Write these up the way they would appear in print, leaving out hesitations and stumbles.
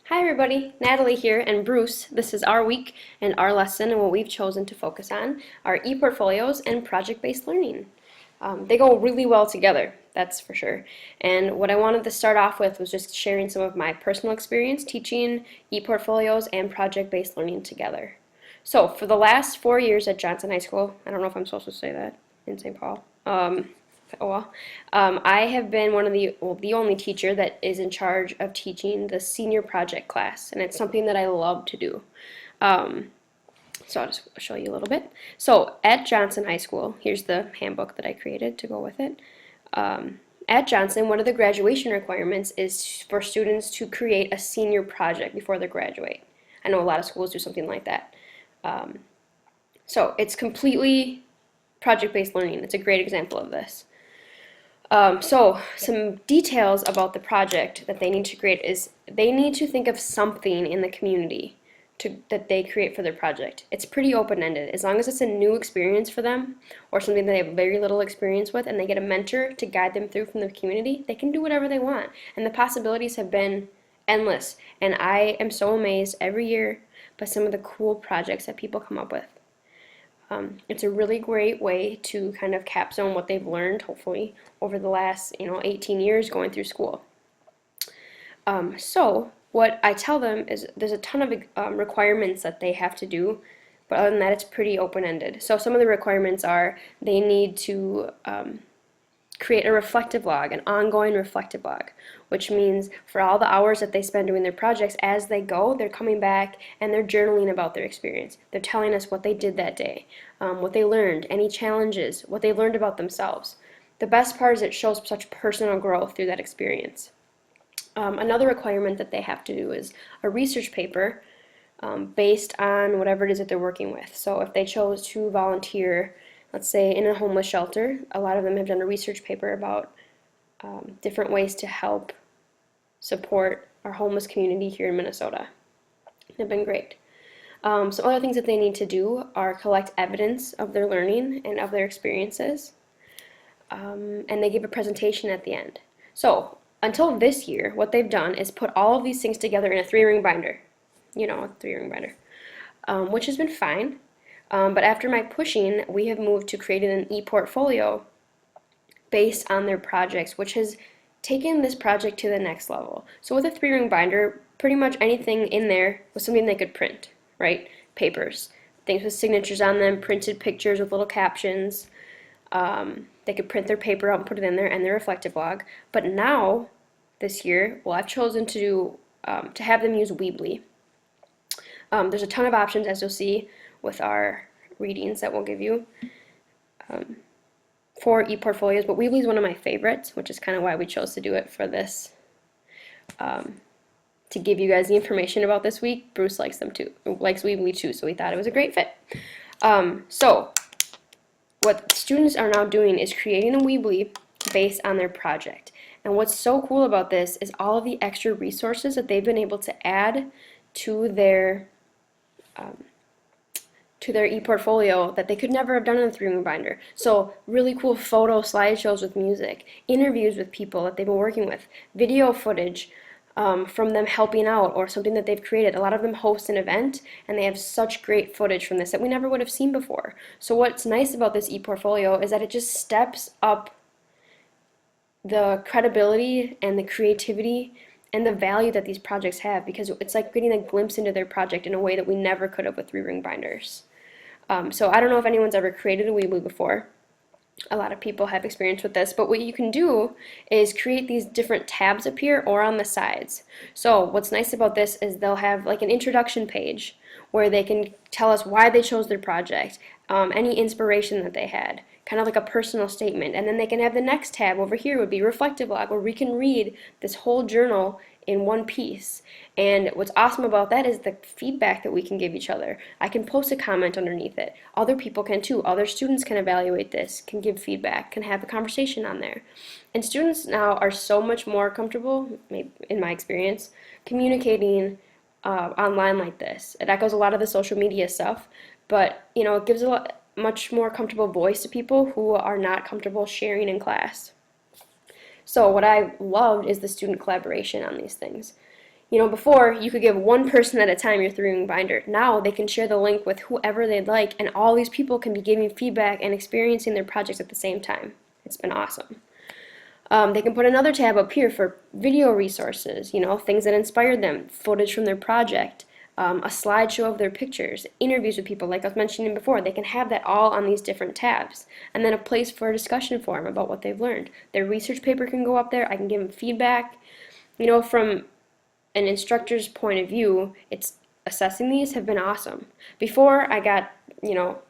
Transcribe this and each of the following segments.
Hi everybody, Natalie here and Bruce. This is our week and our lesson and what we've chosen to focus on are e-portfolios and project-based learning. They go really well together, that's for sure. And what I wanted to start off with was just sharing some of my personal experience teaching e-portfolios and project-based learning together. So for the last 4 years at Johnson High School, I don't know if I'm supposed to say that in St. Paul. Oh well. I have been one of the only teacher that is in charge of teaching the senior project class, and it's something that I love to do. Um, so I'll just show you a little bit. So at Johnson High School, here's the handbook that I created to go with it. At Johnson, one of the graduation requirements is for students to create a senior project before they graduate. I know a lot of schools do something like that. So it's completely project-based learning. It's a great example of this. So some details about the project that they need to create is they need to think of something in the community that they create for their project. It's pretty open-ended. As long as it's a new experience for them or something that they have very little experience with and they get a mentor to guide them through from the community, they can do whatever they want. And the possibilities have been endless. And I am so amazed every year by some of the cool projects that people come up with. It's a really great way to kind of capstone what they've learned, hopefully, over the last 18 years going through school. So what I tell them is there's a ton of requirements that they have to do, but other than that, it's pretty open-ended. So some of the requirements are they need to create a reflective log, an ongoing reflective log, which means for all the hours that they spend doing their projects, as they go, they're coming back and they're journaling about their experience. They're telling us what they did that day, what they learned, any challenges, what they learned about themselves. The best part is it shows such personal growth through that experience. Another requirement that they have to do is a research paper based on whatever it is that they're working with. So if they chose to volunteer, let's say in a homeless shelter, a lot of them have done a research paper about different ways to help support our homeless community here in Minnesota. They've been great. Some other things that they need to do are collect evidence of their learning and of their experiences, and they give a presentation at the end. So until this year, what they've done is put all of these things together in a 3-ring binder. You know, a 3-ring binder, which has been fine. But after my pushing, we have moved to creating an e-portfolio based on their projects, which has taken this project to the next level. So with a 3-ring binder, pretty much anything in there was something they could print, right? Papers, things with signatures on them, printed pictures with little captions. They could print their paper out and put it in there and their reflective log. But now, this year, well, I've chosen to have them use Weebly. There's a ton of options, as you'll see, with our readings that we'll give you for ePortfolios, but Weebly is one of my favorites, which is kind of why we chose to do it for this, to give you guys the information about this week. Bruce likes them too, likes Weebly too, so we thought it was a great fit. So what students are now doing is creating a Weebly based on their project. And what's so cool about this is all of the extra resources that they've been able to add to their ePortfolio that they could never have done in a 3-ring binder. So really cool photo slideshows with music, interviews with people that they've been working with, video footage from them helping out or something that they've created. A lot of them host an event and they have such great footage from this that we never would have seen before. So what's nice about this ePortfolio is that it just steps up the credibility and the creativity and the value that these projects have, because it's like getting a glimpse into their project in a way that we never could have with 3-ring binders. So I don't know if anyone's ever created a Weebly before. A lot of people have experience with this, but what you can do is create these different tabs up here or on the sides. So what's nice about this is they'll have like an introduction page where they can tell us why they chose their project, any inspiration that they had, kind of like a personal statement. And then they can have the next tab over here would be reflective log, where we can read this whole journal in one piece. And what's awesome about that is the feedback that we can give each other. I can post a comment underneath it. Other people can too. Other students can evaluate this, can give feedback, can have a conversation on there. And students now are so much more comfortable, maybe in my experience, communicating online like this. It echoes a lot of the social media stuff, but it gives a much more comfortable voice to people who are not comfortable sharing in class. So what I loved is the student collaboration on these things. Before you could give one person at a time your 3-ring binder. Now they can share the link with whoever they'd like, and all these people can be giving feedback and experiencing their projects at the same time. It's been awesome. They can put another tab up here for video resources, things that inspired them, footage from their project, a slideshow of their pictures, interviews with people like I was mentioning before. They can have that all on these different tabs. And then a place for a discussion forum about what they've learned. Their research paper can go up there. I can give them feedback. From an instructor's point of view, it's assessing these have been awesome. Before, I got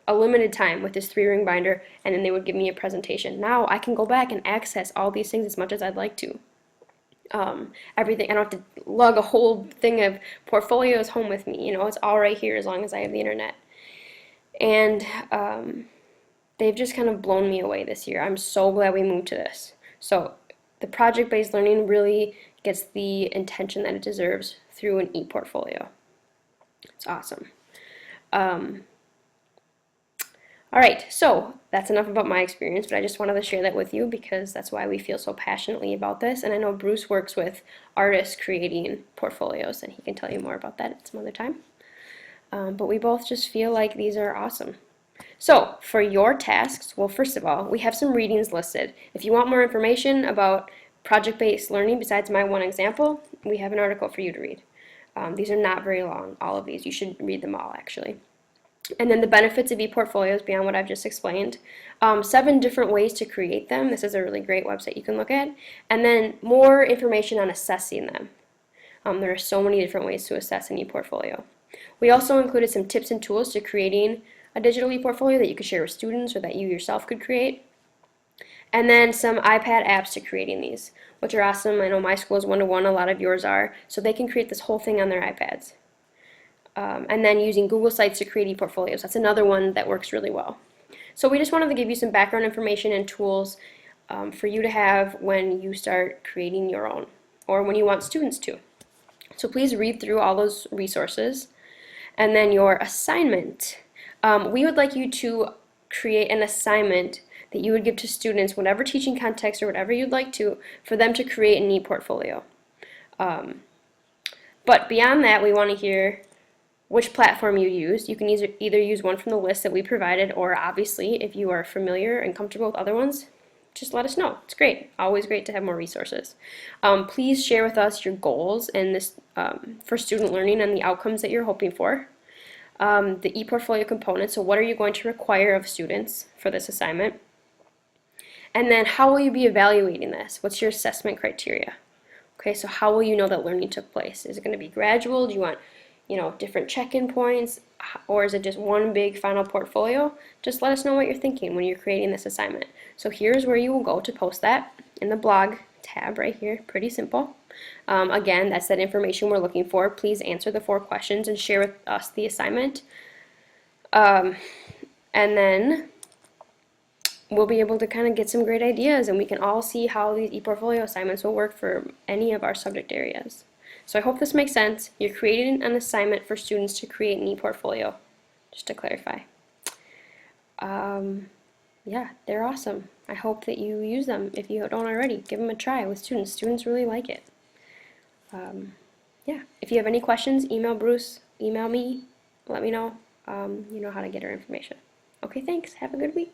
a limited time with this 3-ring binder, and then they would give me a presentation. Now I can go back and access all these things as much as I'd like to. Everything, I don't have to lug a whole thing of portfolios home with me. It's all right here as long as I have the internet. And they've just kind of blown me away this year. I'm so glad we moved to this. So the project-based learning really gets the attention that it deserves through an ePortfolio. It's awesome. All right, so that's enough about my experience, but I just wanted to share that with you because that's why we feel so passionately about this. And I know Bruce works with artists creating portfolios, and he can tell you more about that at some other time. But we both just feel like these are awesome. So for your tasks, well, first of all, we have some readings listed. If you want more information about project-based learning besides my one example, we have an article for you to read. These are not very long, all of these. You should read them all, actually. And then the benefits of ePortfolios beyond what I've just explained. 7 different ways to create them. This is a really great website you can look at. And then more information on assessing them. There are so many different ways to assess an ePortfolio. We also included some tips and tools to creating a digital ePortfolio that you could share with students or that you yourself could create. And then some iPad apps to creating these, which are awesome. I know my school is one-to-one, a lot of yours are, so they can create this whole thing on their iPads. And then using Google Sites to create ePortfolios. That's another one that works really well. So we just wanted to give you some background information and tools for you to have when you start creating your own, or when you want students to. So please read through all those resources. And then your assignment. We would like you to create an assignment that you would give to students, whatever teaching context or whatever you'd like to, for them to create an ePortfolio. But beyond that, we want to hear which platform you use. You can either use one from the list that we provided, or obviously, if you are familiar and comfortable with other ones, just let us know. It's great. Always great to have more resources. Please share with us your goals and this for student learning and the outcomes that you're hoping for. The ePortfolio components, so what are you going to require of students for this assignment? And then how will you be evaluating this? What's your assessment criteria? Okay, so how will you know that learning took place? Is it going to be gradual? Do you want different check-in points, or is it just one big final portfolio? Just let us know what you're thinking when you're creating this assignment. So here's where you will go to post that in the blog tab right here. Pretty simple. Again, that's that information we're looking for. Please answer the 4 questions and share with us the assignment. And then we'll be able to kind of get some great ideas, and we can all see how these ePortfolio assignments will work for any of our subject areas. So I hope this makes sense. You're creating an assignment for students to create an ePortfolio, just to clarify. Yeah, they're awesome. I hope that you use them. If you don't already, give them a try with students. Students really like it. Yeah, if you have any questions, email Bruce, email me, let me know. You know how to get our information. Okay, thanks. Have a good week.